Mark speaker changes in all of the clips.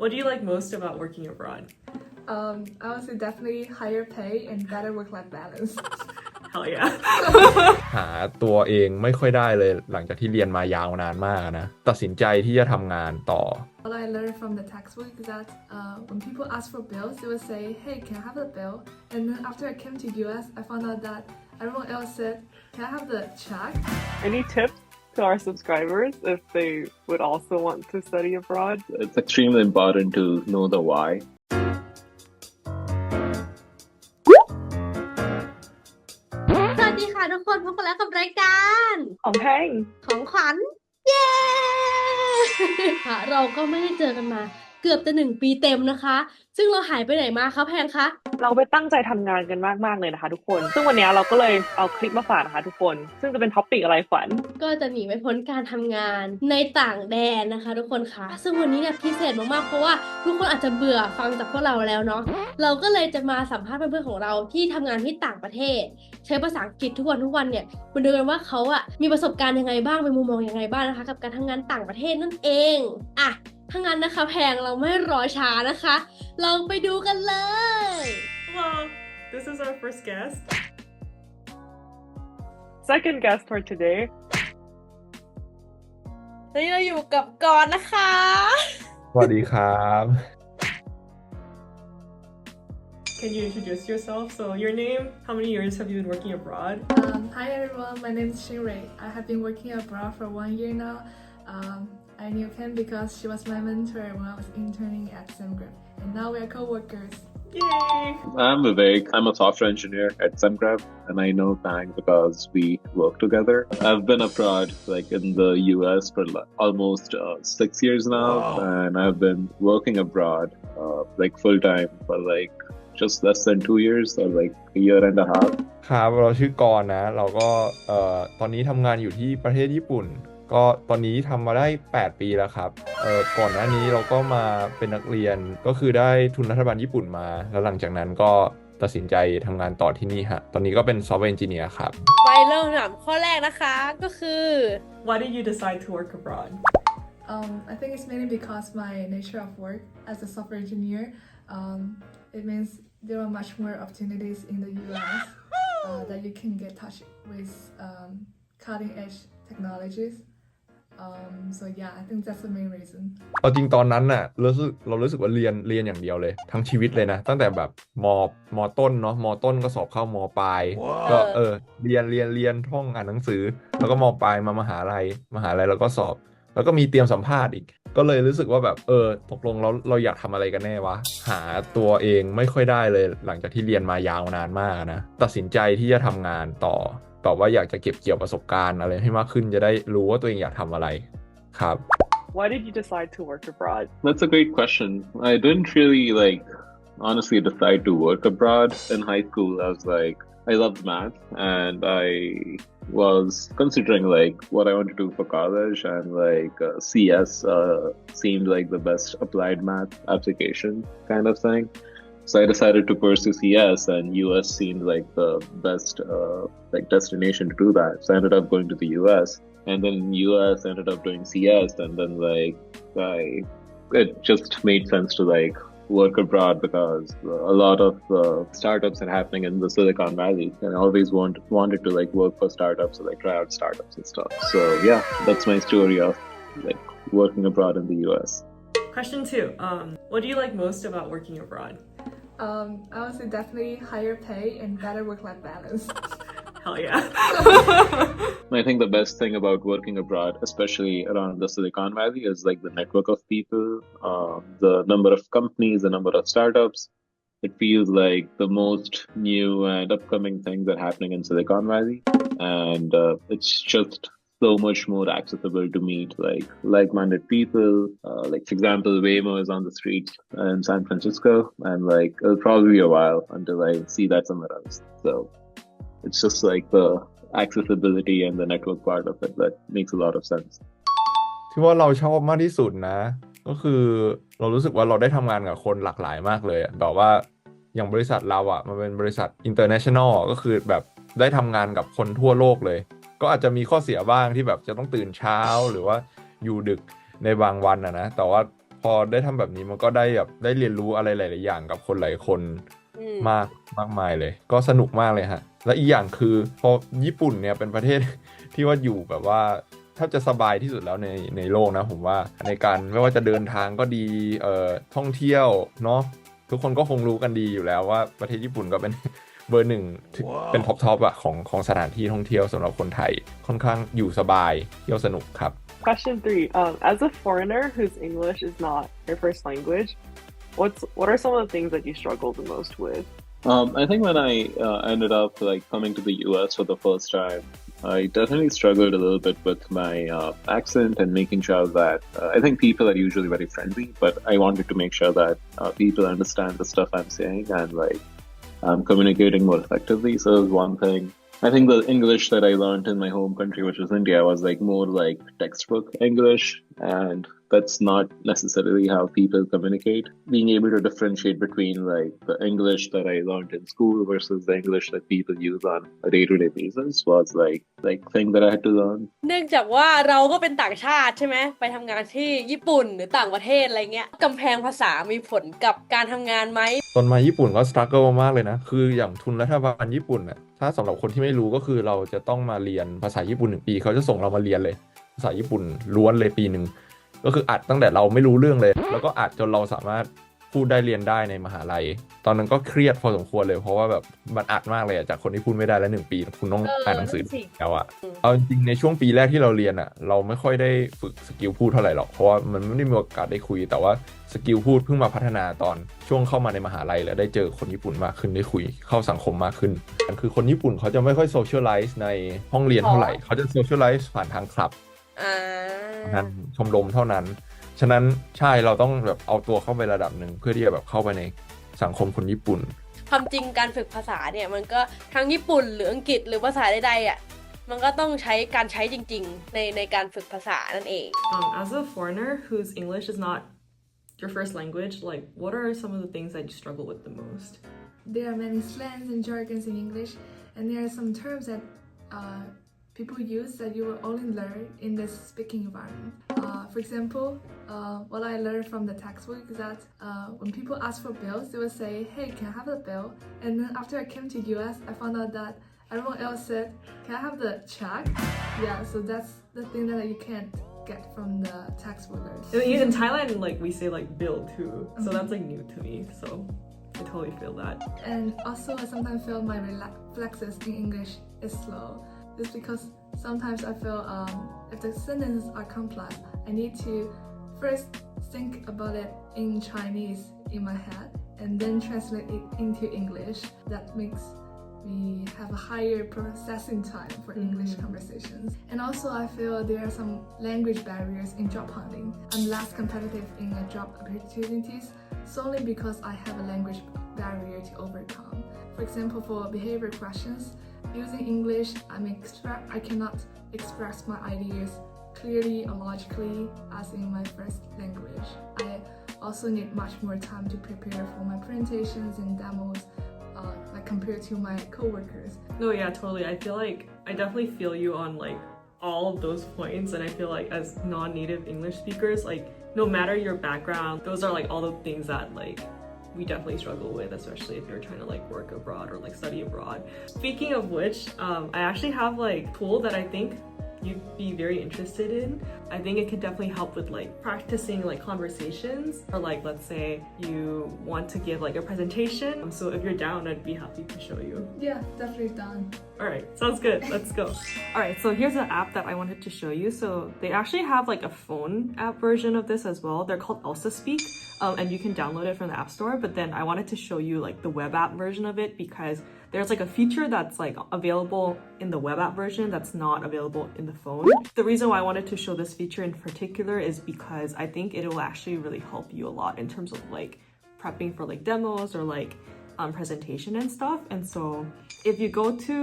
Speaker 1: What do you like most about working abroad?
Speaker 2: I would say definitely higher pay and better work-life balance.
Speaker 1: Hell yeah.
Speaker 3: หาตัวเองไม่ค่อยได้เลยหลังจากที่เรียนมายาวนานมากนะตัดสินใจที่จะทำงานต่อ
Speaker 2: What I learned from the textbook is that when people ask for bills, they will say, "Hey, can I have the bill?" And then after I came to US, I found out that everyone else said, "Can I have the check?"
Speaker 4: Any tips to our subscribers if they would also want to study abroad?
Speaker 5: It's extremely important to know the why.
Speaker 6: สวัสดีค่ะทุกคนพบกันแล้วกับรายการ
Speaker 4: ของแพง
Speaker 6: ของขวัญเย้ ค่ะเราก็ไม่ได้เจอกันมาเกือบจะ1 ปีเต็มนะคะ ซึ่งเราหายไปไหนมาคะแพงคะ
Speaker 4: เราไปตั้งใจทำงานกันมากๆเลยนะคะทุกคน ซึ่งวันนี้เราก็เลยเอาคลิปมาฝากนะคะทุกคน ซึ่งจะเป็นท็อปปิกอะไรขวัญ
Speaker 6: ก็จะหนีไม่พ้นการทำงานในต่างแดนนะคะทุกคนค่ะซึ่งวันนี้เนี่ยพิเศษมากๆเพราะว่าทุกคนอาจจะเบื่อฟังจากพวกเราแล้วเนาะเราก็เลยจะมาสัมภาษณ์เพื่อนๆของเราที่ทำงานที่ต่างประเทศ ใช้ภาษาอังกฤษทุกวันเนี่ยมาดูกันว่าเขาอะมีประสบการณ์ยังไงบ้างมีมุมมองยังไงบ้างนะคะกับการทำงานต่างประเทศนั่นเองอ่ะถ้างั้นนะคะแพงเราไม่รอช้านะคะเราไปดูกันเลย
Speaker 1: Hello, this is our first guest.
Speaker 4: Second guest for today
Speaker 6: วันนี้เราอยู่กับกรณ์นะคะ
Speaker 3: สวัสดีครับ
Speaker 1: Can you introduce yourself? So your name, how many years have you been working abroad?
Speaker 2: Hi everyone, my name is Shinrei. I have been working abroad for 1 year now. I knew Ken because she was my mentor when I was interning at SEMGRAP, and now we are co-workers.
Speaker 1: Yay!
Speaker 5: I'm Vivek. I'm a software engineer at SEMGRAP, and I know Pang because we work together. I've been abroad, like in the US, for almost 6 years now, and I've been working abroad, like full time for like just less than 2 years, or like a year and a half.
Speaker 3: ครับเราชื่อกรณ์นะเราก็ตอนนี้ทำงานอยู่ที่ประเทศญี่ปุ่นก็ตอนนี้ทำมาได้8 ปีแล้วครับก่อนหน้านี้เราก็มาเป็นนักเรียนก็คือได้ทุนรัฐบาลญี่ปุ่นมาแล้วหลังจากนั้นก็ตัดสินใจทำงานต่อที่นี่ฮะตอนนี้ก็เป็นซอฟต์แวร์เอนจิเนียร์ครับ
Speaker 6: ไปเริ่มถามข้อแรกนะคะก็คือ
Speaker 1: Why did you decide to work abroad?
Speaker 2: I think it's mainly because my nature of work as a software engineer, it means there are much more opportunities in the US that you can get touch with cutting edge technologies. So yeah, I think that's the main reason.
Speaker 3: เอาจริงตอนนั้นน่ะเรารู้สึกว่าเรียนอย่างเดียวเลยทั้งชีวิตเลยนะตั้งแต่แบบมต้นเนาะมต้นก็สอบเข้ามปลายก็เรียนท่องอ่านหนังสือแล้วก็มปลายมามหาลัยแล้วก็สอบแล้วก็มีเตรียมสัมภาษณ์อีกก็เลยรู้สึกว่าแบบตกลงเราอยากทำอะไรกันแน่วะหาตัวเองไม่ค่อยได้เลยหลังจากที่เรียนมายาวนานมากนะตัดสินใจที่จะทำงานต่อว่าอยากจะเก็บเกี่ยวประสบการณ์อะไรให้มากขึ้นจะได้รู้ว่าตัวเองอยากทำอะไรครับ
Speaker 4: Why did you decide to work abroad?
Speaker 5: That's a great question. I didn't really honestly decide to work abroad. In high school, I loved math, and I was considering what I want to do for college, and CS seemed like the best applied math application kind of thing. So I decided to pursue CS, and US seemed like the best destination to do that. So I ended up going to the US, and then US ended up doing CS, and then it just made sense to work abroad because a lot of startups are happening in the Silicon Valley, and I always wanted to work for startups or try out startups and stuff. So yeah, that's my story of working abroad in the US.
Speaker 1: Question 2. What do you like most about working abroad?
Speaker 2: I would say definitely higher pay and better work-life balance.
Speaker 1: Hell yeah.
Speaker 5: I think the best thing about working abroad, especially around the Silicon Valley, is the network of people, the number of companies, the number of startups. It feels like the most new and upcoming things are happening in Silicon Valley, and it's just so much more accessible to meet like-minded people. For example, Waymo is on the streets in San Francisco, and it'll probably be a while until I see that somewhere else. So it's just the accessibility and the network part of it that makes a lot of sense.
Speaker 3: ที่ว่าเราชอบมากที่สุดนะก็คือเรารู้สึกว่าเราได้ทำงานกับคนหลากหลายมากเลยแบบว่าอย่างบริษัทเราอ่ะมันเป็นบริษัท international ก็คือแบบได้ทำงานกับคนทั่วโลกเลยก็อาจจะมีข้อเสียบ้างที่แบบจะต้องตื่นเช้าหรือว่าอยู่ดึกในบางวันนะแต่ว่าพ พอได้ทำแบบนี้มันก็ได้แบบได้เรียนรู้อะไรหลายๆอย่างกับคนหลายคน
Speaker 6: อืม
Speaker 3: มากมายเลย ก็สนุกมากเลยฮะและอีกอย่างคือพอญี่ปุ่นเนี่ยเป็นประเทศ ที่ว่าอยู่แบบว่าแทบจะสบายที่สุดแล้วในโลกนะผมว่าในการไม่ว่าจะเดินทางก็ดีท่องเที่ยวเนาะทุกคนก็คงรู้กันดีอยู่แล้วว่าประเทศญี่ปุ่นก็เป็น เบอร์หนึ่งเป็นท็อปอะของสถานที่ท่องเที่ยวสำหรับคนไทยค่อนข้างอยู่สบายเที่ยวสนุกครับ
Speaker 4: Question 3. As a foreigner whose English is not your first language, what are some of the things that you struggle the most with?
Speaker 5: I think when I ended up like coming to the US for the first time, I definitely struggled a little bit with my accent and making sure that I think people are usually very friendly, but I wanted to make sure that people understand the stuff I'm saying and like I'm communicating more effectively. So that's one thing. I think the English that I learned in my home country, which was India, was like more like textbook English, and that's not necessarily how people communicate. Being able to differentiate between like the English that I learned in school versus the English that people use on a day-to-day basis was like thing that I had to learn.
Speaker 6: เนื่องจากว่าเราก็เป็นต่างชาติใช่ไหมไปทำงานที่ญี่ปุ่นหรือต่างประเทศอะไรเงี้ยกำแพงภาษามีผลกับการทำงานไหม
Speaker 3: ตอนมาญี่ปุ่นก็สตรั๊กเกิลมากๆเลยนะคืออย่างทุนรัฐบาลญี่ปุ่นน่ะถ้าสำหรับคนที่ไม่รู้ก็คือเราจะต้องมาเรียนภาษาญี่ปุ่น1 ปีเขาจะส่งเรามาเรียนเลยภาษาญี่ปุ่นล้วนเลยปีหนึ่งก็คืออัดตั้งแต่เราไม่รู้เรื่องเลยแล้วก็อัดจนเราสามารถพูดได้เรียนได้ในมหาลัยตอนนั้นก็เครียดพอสมควรเลยเพราะว่าแบบมันอัดมากเลยจากคนที่พูดไม่ได้แล้ว1 ปีคุณต้องอ่านหนังสือแล้วอะเอาจริงๆในช่วงปีแรกที่เราเรียนอะเราไม่ค่อยได้ฝึกสกิลพูดเท่าไหร่หรอกเพราะว่ามันไม่ได้มีโอกาสได้คุยแต่ว่าสกิลพูดเพิ่งมาพัฒนาตอนช่วงเข้ามาในมหาลัยแล้วได้เจอคนญี่ปุ่นมากขึ้นได้คุยเข้าสังคมมากขึ้นคือคนญี่ปุ่นเขาจะไม่ค่อยโซเชียลไลซ์ในห้องเรียนเท่าไหร่เขาจะโซเชียลไลซ์ผ่านทางคลับงานชมรมเท่านั้นฉะนั้นใช่เราต้องแบบเอาตัวเข้าไประดับหนึ่งเพื่อที่จะแบบเข้าไปในสังคมคนญี่ปุ่น
Speaker 6: ความจริงการฝึกภาษาเนี่ยมันก็ทั้งญี่ปุ่นหรืออังกฤษหรือภาษาใดๆอ่ะมันก็ต้องใช้การใช้จริงๆในการฝึกภาษานั่นเอง
Speaker 1: As a foreigner whose English is not your first language, like what are some of the things that you struggle with the most?
Speaker 2: There are many slangs and jargons in English, and there are some terms that people use that you will only learn in this speaking environment. For example, what I learned from the textbook is that when people ask for bills, they will say, "Hey, can I have the bill?" And then after I came to US, I found out that everyone else said, "Can I have the check?" Yeah, so that's the thing that you can't get from the textbook.
Speaker 1: In Thailand, like we say like bill too, so that's like new to me. So I totally feel that.
Speaker 2: And also, I sometimes feel my reflexes in English is slow. It's because sometimes I feel if the sentences are complex, I need to first think about it in Chinese in my head and then translate it into English. That makes me have a higher processing time for English conversations. And also I feel there are some language barriers in job hunting. I'm less competitive in job opportunities solely because I have a language barrier to overcome. For example, for behavior questions, using English, I cannot express my ideas clearly or logically as in my first language. I also need much more time to prepare for my presentations and demos, like compared to my coworkers.
Speaker 1: No, yeah, totally. I feel like I definitely feel you on like all of those points, and I feel like as non-native English speakers, like no matter your background, those are like all the things that like we definitely struggle with, especially if you're trying to like work abroad or like study abroad. Speaking of which, I actually have like a tool that I think you'd be very interested in. I think it could definitely help with like practicing like conversations, or like let's say you want to give like a presentation. So if you're down, I'd be happy to show you.
Speaker 2: Yeah, definitely done.
Speaker 1: Alright, sounds good. Let's go. Alright, so here's an app that I wanted to show you. So they actually have like a phone app version of this as well. They're called Elsa Speak. And you can download it from the App Store, but then I wanted to show you like the web app version of it because there's like a feature that's like available in the web app version that's not available in the phone. The reason why I wanted to show this feature in particular is because I think it will actually really help you a lot in terms of like prepping for like demos or like presentation and stuff. And so if you go to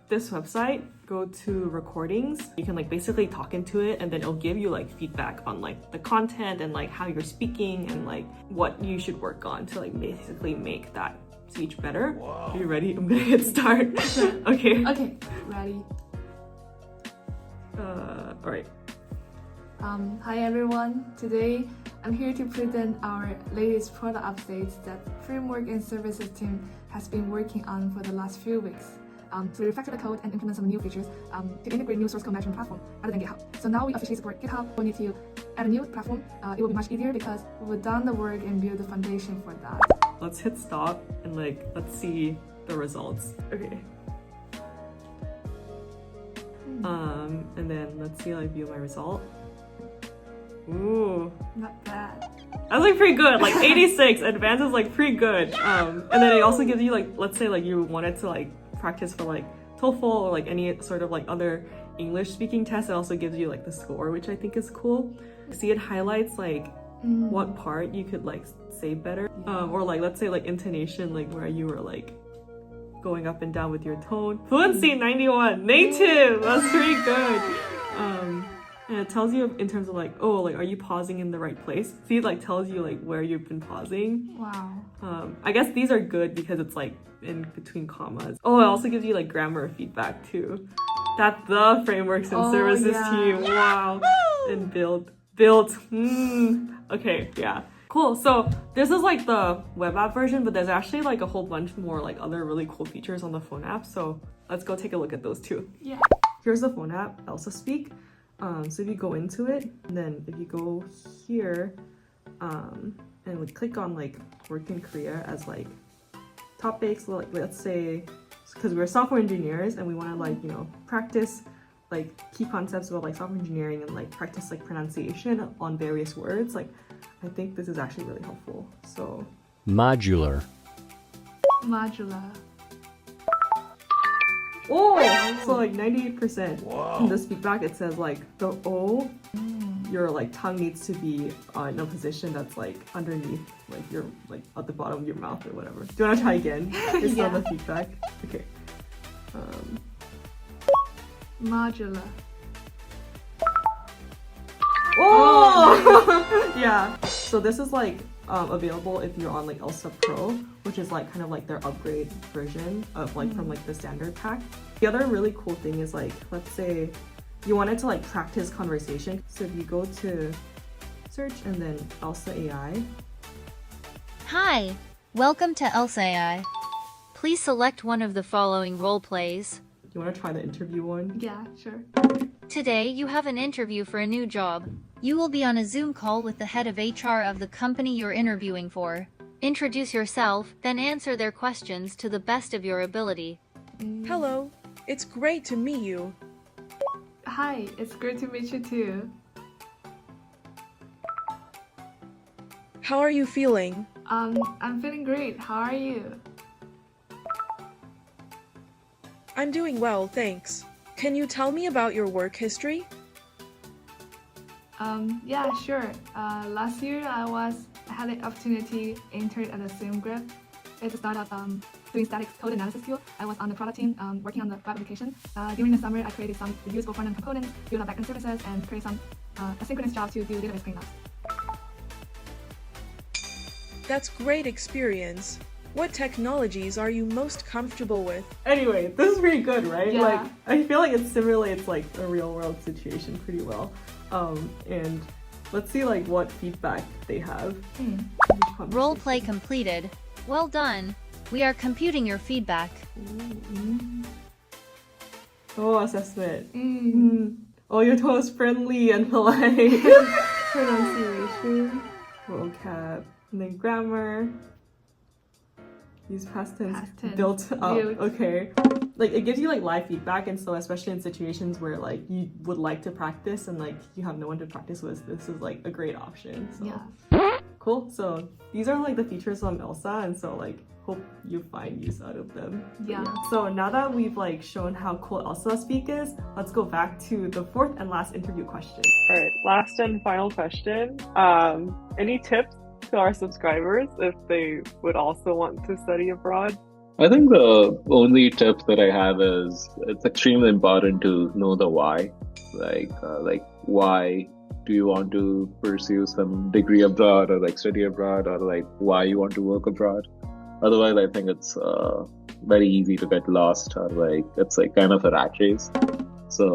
Speaker 1: this website, go to recordings, you can like basically talk into it and then it'll give you like feedback on like the content and like how you're speaking and like what you should work on to like basically make that speech better. Wow. Are you ready? I'm gonna get started. Okay.
Speaker 2: Okay, ready.
Speaker 1: Alright.
Speaker 2: Hi everyone. Today I'm here to present our latest product updates that framework and services team has been working on for the last few weeks. To refactor the code and implement some new features to integrate new source code management platform other than GitHub. So now we officially support GitHub. We need to add a new platform. It will be much easier because we've done the work and build the foundation for that.
Speaker 1: Let's hit stop and let's see the results. Okay. And then let's see view my result. Ooh.
Speaker 2: Not bad.
Speaker 1: That's pretty good. 86. Advanced is pretty good. And then it also gives you let's say you wanted to practice for TOEFL or any sort of other English speaking test. It also gives you the score, which I think is cool. See, it highlights what part you could say better, or let's say intonation, where you were going up and down with your tone. Fluency 91, native. That's pretty good. And it tells you in terms of are you pausing in the right place? See, it tells you where you've been pausing.
Speaker 2: Wow.
Speaker 1: I guess these are good because it's in between commas. Oh, it also gives you grammar feedback too. That's the frameworks and services team. Wow. And build. Okay, yeah. Cool. So this is the web app version, but there's actually a whole bunch more other really cool features on the phone app. So let's go take a look at those too.
Speaker 2: Yeah.
Speaker 1: Here's the phone app, Elsa Speak. So if you go into it, and then if you go here, and click on work in Korea as topics, let's say, because we're software engineers and we want to practice key concepts about software engineering and practice pronunciation on various words. I think this is actually really helpful. So
Speaker 7: modular.
Speaker 1: Oh, so 98%. Wow. In the speak back, it says the O, your tongue needs to be in a position that's underneath your at the bottom of your mouth or whatever. Do you want to try again? It's on the feedback. Okay.
Speaker 2: Modular.
Speaker 1: Oh! Yeah. So this is available if you're on Elsa Pro, which is kind of their upgrade version of from the standard pack. The other really cool thing is let's say you wanted to practice conversation. So if you go to search and then Elsa AI.
Speaker 8: Hi, welcome to Elsa AI. Please select one of the following role plays.
Speaker 1: You want to try the interview one?
Speaker 2: Yeah, sure.
Speaker 8: Today, you have an interview for a new job. You will be on a Zoom call with the head of HR of the company you're interviewing for. Introduce yourself, then answer their questions to the best of your ability.
Speaker 9: Hello, it's great to meet you.
Speaker 2: Hi, it's great to meet you too.
Speaker 9: How are you feeling?
Speaker 2: I'm feeling great. How are you?
Speaker 9: I'm doing well, thanks. Can you tell me about your work history?
Speaker 2: Yeah, sure. Last year I had the opportunity to intern at the same group. It's a startup doing static code analysis tool. I was on the product team working on the web application. During the summer, I created some useful front-end components, built up backend services, and created some asynchronous jobs to do database cleanup.
Speaker 9: That's great experience. What technologies are you most comfortable with?
Speaker 1: Anyway, this is pretty good, right?
Speaker 2: Yeah.
Speaker 1: I feel it simulates a real world situation pretty well. And let's see what feedback they have.
Speaker 8: Role play completed. Well done. We are computing your feedback.
Speaker 1: Oh, assessment. Oh, your tone is friendly and polite. Pronunciation, vocab, and then grammar. Use past tense built up. Okay. It gives you live feedback, and so especially in situations where you would like to practice and you have no one to practice with, this is a great option. So.
Speaker 2: Yeah.
Speaker 1: Cool. So these are the features on Elsa, and so hope you find use out of them.
Speaker 2: Yeah.
Speaker 1: So now that we've shown how cool Elsa Speak is, let's go back to the fourth and last interview question.
Speaker 4: All right, last and final question. Any tips to our subscribers if they would also want to study abroad?
Speaker 5: I think the only tip that I have is it's extremely important to know the why. Why do you want to pursue some degree abroad or study abroad, or why you want to work abroad? Otherwise, I think it's very easy to get lost, or it's kind of a rat race. So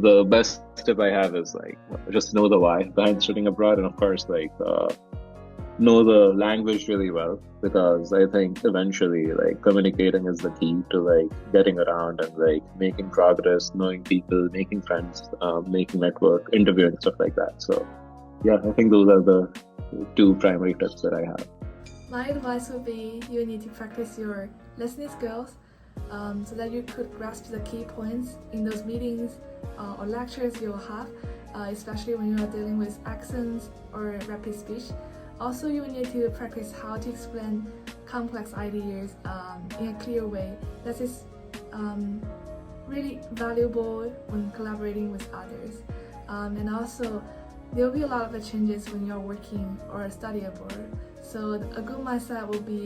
Speaker 5: the best tip I have is like just know the why behind studying abroad, and of course like know the language really well, because I think eventually like communicating is the key to like getting around and like making progress, knowing people, making friends, making network, interviewing, stuff like that. So yeah, I think those are the two primary tips that I have.
Speaker 2: My advice would be you need to practice your listening skills so that you could grasp the key points in those meetings or lectures you will have, especially when you are dealing with accents or rapid speech. Also, you will need to practice how to explain complex ideas in a clear way. That is really valuable when collaborating with others. And also, there will be a lot of changes when you're working or study abroad. So a good mindset will be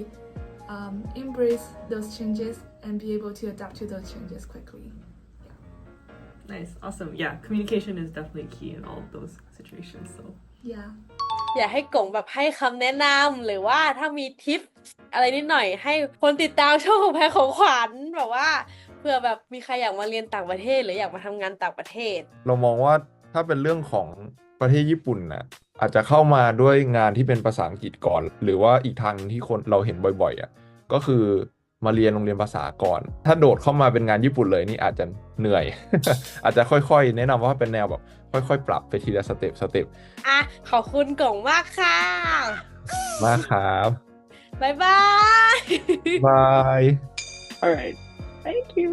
Speaker 2: embrace those changes and be able to adapt to those changes quickly.
Speaker 1: Nice, awesome. Yeah, communication is definitely key in all of those situations. So
Speaker 2: Yeah.
Speaker 6: อยากให้กงแบบให้คำแนะนำหรือว่าถ้ามีทิปอะไรนิดหน่อยให้คนติดตามช่องของแพรของขวัญแบบว่าเผื่อแบบมีใครอยากมาเรียนต่างประเทศหรืออยากมาทำงานต่างประเทศ
Speaker 3: เรามองว่าถ้าเป็นเรื่องของประเทศญี่ปุ่นน่ะอาจจะเข้ามาด้วยงานที่เป็นภาษาอังกฤษก่อน หรือว่าอีกทางที่คนเราเห็นบ่อยๆอ่ะก็คือมาเรียนโรงเรียนภาษาก่อน ถ้าโดดเข้ามาเป็นงานญี่ปุ่นเลยนี่อาจจะเหนื่อย อาจจะค่อยๆแนะนำว่าเป็นแนวแบบค่อยๆปรับไปทีละสเต็ป
Speaker 6: อ่ะขอบคุณกงมากค่ะ
Speaker 3: มากครับ
Speaker 6: บ๊ายบาย
Speaker 3: บาย
Speaker 4: All right. Thank you.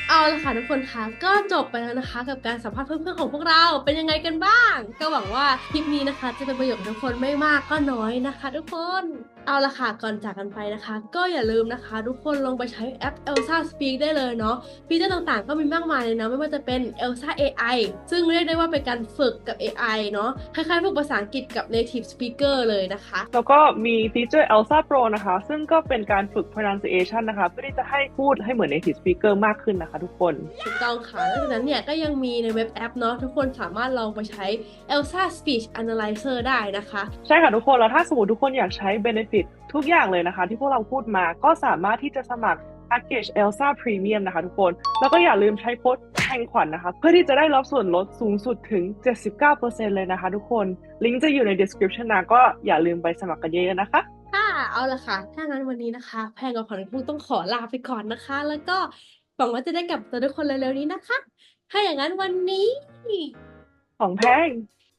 Speaker 6: เอาละค่ะทุกคนคะก็จบไปแล้วนะคะกับการสัมภาษณ์เพื่อนๆของพวกเราเป็นยังไงกันบ้าง ก็หวังว่าคลิปนี้นะคะจะเป็นประโยชน์กับทุกคนไม่มากก็น้อยนะคะ ทุกคนเอาละค่ะก่อนจากกันไปนะคะ ก็อย่าลืมนะคะทุกคนลงไปใช้แอป Elsa Speak ได้เลยเนาะฟีเจอร์ต่างๆก็มีมากมายเลยนะไม่ว่าจะเป็น Elsa AI ซึ่งเรียกได้ว่าเป็นการฝึกกับ AI เนาะคล้ายๆฝึกภาษาอังกฤษกับ native speaker เลยนะคะ
Speaker 4: แล้วก็มีฟีเจอร์ Elsa Pro นะคะซึ่งก็เป็นการฝึก pronunciation นะคะเพื่อที่จะให้พูดให้เหมือน native speaker มากขึ้นนะคะทุกคน
Speaker 6: ถูกต้องค่ะนอกจากนั้นเนี่ยก็ยังมีในเว็บแอปเนาะทุกคนสามารถลองไปใช้ Elsa Speech Analyzer ได้นะคะ
Speaker 4: ใช่ค่ะทุกคนแล้วถ้าสมมติทุกคนอยากใช้ benefit ทุกอย่างเลยนะคะที่พวกเราพูดมาก็สามารถที่จะสมัคร package Elsa Premium นะคะทุกคนแล้วก็อย่าลืมใช้โค้ดแพงขวัญนะคะเพื่อที่จะได้รับส่วนลดสูงสุดถึง 79% เลยนะคะทุกคนลิงก์จะอยู่ใน description นะก็อย่าลืมไปสมัครกันเยอะๆนะคะ
Speaker 6: ค่ะเอาละค่ะถ้างั้นวันนี้นะคะแพงกับขวัญคงต้องขอลาไปก่อนนะคะแล้วก็หวังว่าจะได้กลับมาเจอทุกคนเร็วๆนี้นะคะถ้าอย่างนั้นวันนี้
Speaker 4: ของแพง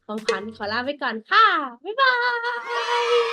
Speaker 6: ของขวัญขอลาไปก่อนค่ะบ๊ายบาย